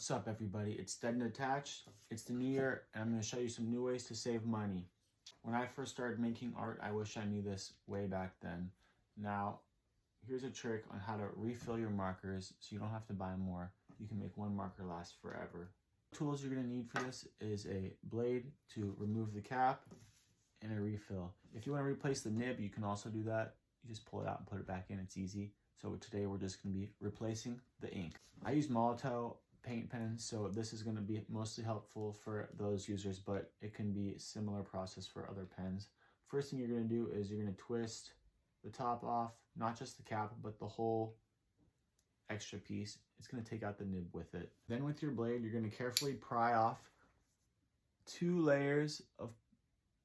What's up, everybody? It's Dead and Attached. It's the new year, and I'm going to show you some new ways to save money. When I first started making art, I wish I knew this way back then. Now, here's a trick on how to refill your markers so you don't have to buy more. You can make one marker last forever. Tools you're going to need for this is a blade to remove the cap and a refill. If you want to replace the nib, you can also do that. You just pull it out and put it back in. It's easy. So today we're just going to be replacing the ink. I use molotow paint pens, so this is going to be mostly helpful for those users, but it can be a similar process for other pens. First thing you're going to do is you're going to twist the top off, not just the cap, but the whole extra piece. It's going to take out the nib with it. Then with your blade, you're going to carefully pry off 2 layers of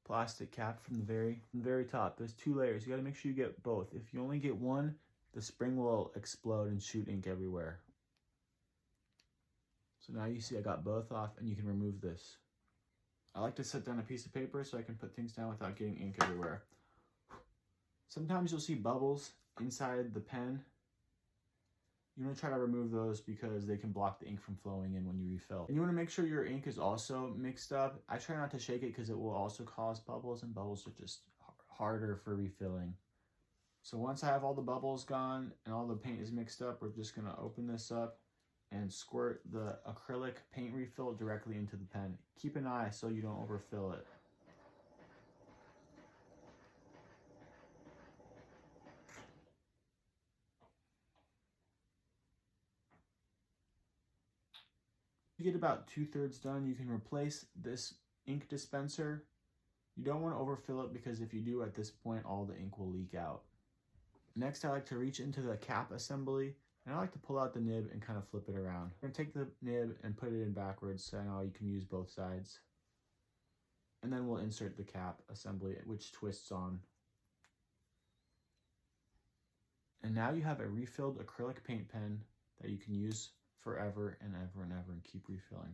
plastic cap from the very top. There's 2 layers. You got to make sure you get both. If you only get one, the spring will explode and shoot ink everywhere. So now you see I got both off, and you can remove this. I like to set down a piece of paper so I can put things down without getting ink everywhere. Sometimes you'll see bubbles inside the pen. You want to try to remove those because they can block the ink from flowing in when you refill. And you want to make sure your ink is also mixed up. I try not to shake it because it will also cause bubbles, and bubbles are just harder for refilling. So once I have all the bubbles gone and all the paint is mixed up, we're just going to open this up and squirt the acrylic paint refill directly into the pen. Keep an eye so you don't overfill it. You get about 2/3 done, you can replace this ink dispenser. You don't want to overfill it because if you do at this point, all the ink will leak out. Next, I like to reach into the cap assembly, and I like to pull out the nib and kind of flip it around. I'm going to take the nib and put it in backwards so now you can use both sides. And then we'll insert the cap assembly, which twists on. And now you have a refilled acrylic paint pen that you can use forever and ever and ever and keep refilling.